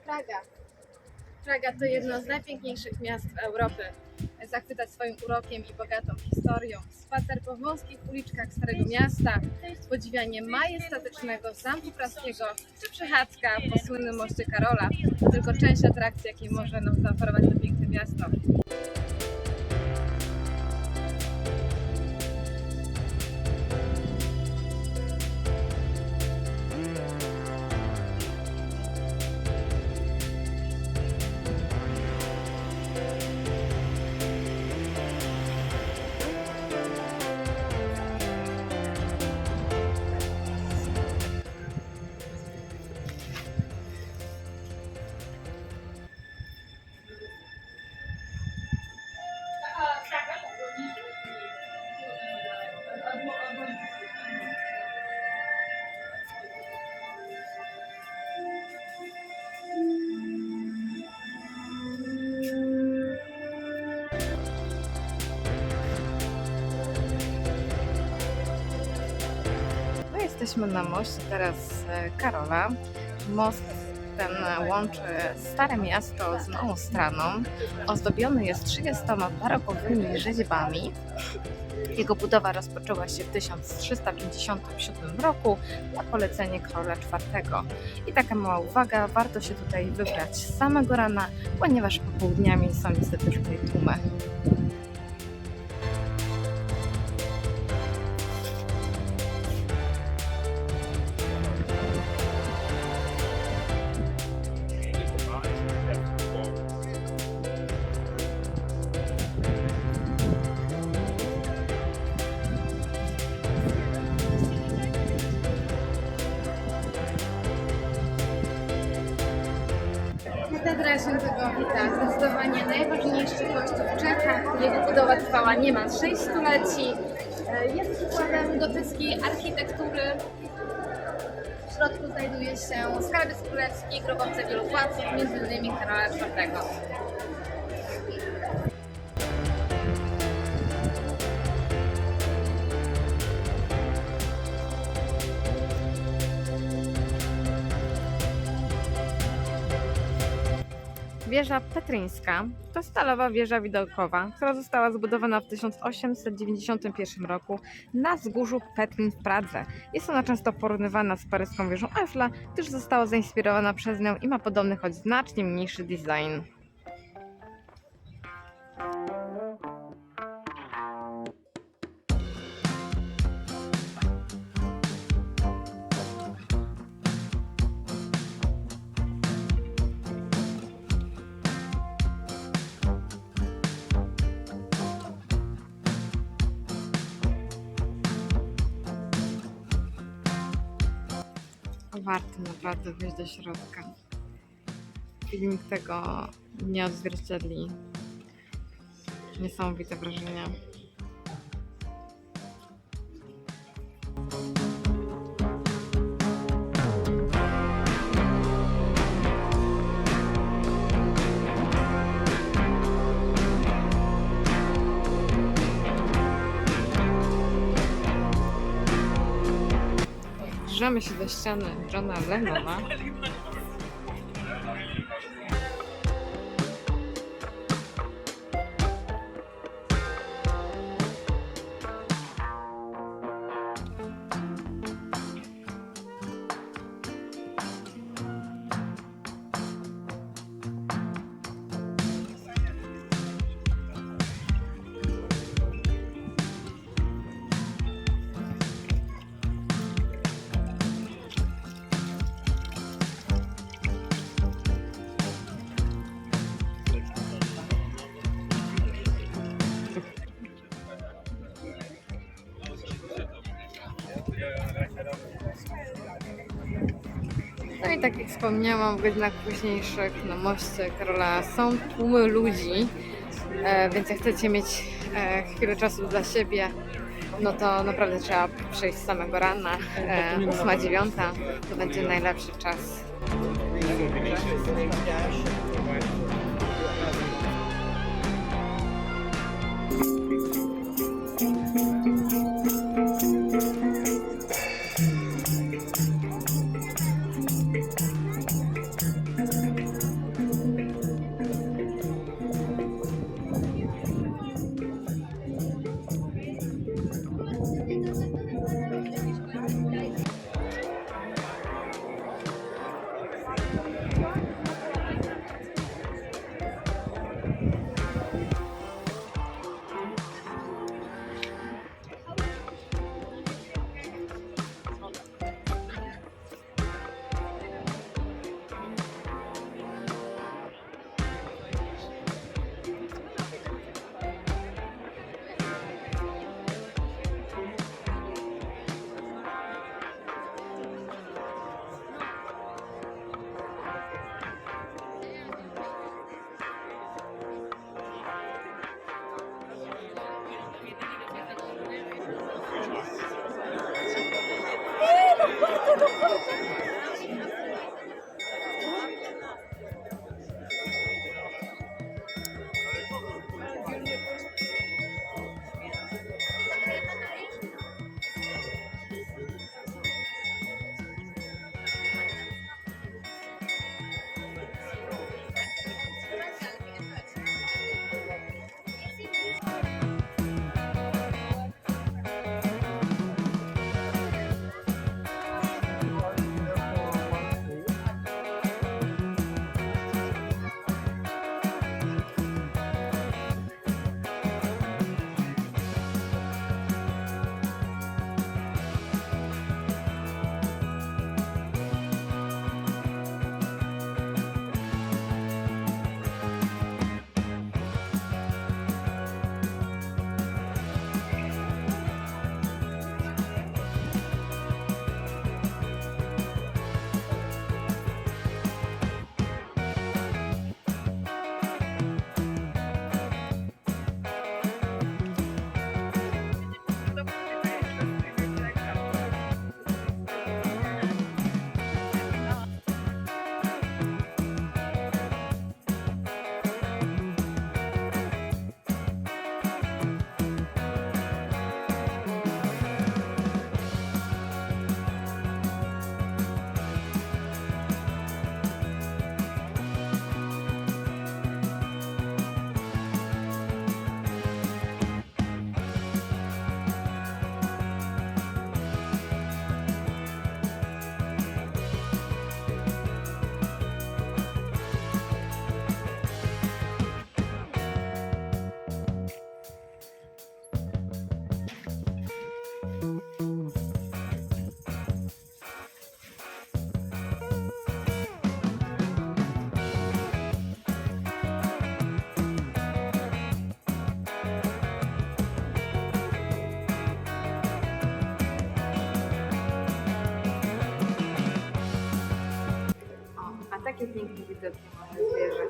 Praga. Praga to jedno z najpiękniejszych miast Europy. Zachwyca swoim urokiem i bogatą historią. Spacer po wąskich uliczkach Starego Miasta, podziwianie majestatycznego Zamku Praskiego czy przechadzka po słynnym moście Karola to tylko część atrakcji, jakiej może nam zaoferować to piękne miasto. Jesteśmy na moście teraz Karola. Most ten łączy Stare Miasto z Małą Straną. Ozdobiony jest 30 barokowymi rzeźbami. Jego budowa rozpoczęła się w 1357 roku na polecenie króla IV. I taka mała uwaga, warto się tutaj wybrać z samego rana, ponieważ popołudniami są niestety tutaj tłumy. Katedra Świętego Wita, zdecydowanie najważniejszy kościół w Czechach. Jego budowa trwała niemal 6 stuleci. Jest przykładem gotyckiej architektury. W środku znajduje się skarbiec królewski, grobowce wielu władców, m.in. Karola IV. Wieża Petryńska to stalowa wieża widokowa, która została zbudowana w 1891 roku na wzgórzu Petryn w Pradze. Jest ona często porównywana z paryską wieżą Eiffla, gdyż została zainspirowana przez nią i ma podobny, choć znacznie mniejszy design. Warto naprawdę wejść do środka. Filmik tego nie odzwierciedli. Niesamowite wrażenia. Zbliżamy się do ściany Johna Lennona. No i tak jak wspomniałam, w godzinach późniejszych na moście Karola są tłumy ludzi, więc jak chcecie mieć chwilę czasu dla siebie, no to naprawdę trzeba przejść z samego rana. 8-9 to będzie najlepszy czas. takie piękne widoki mamy zwierzę.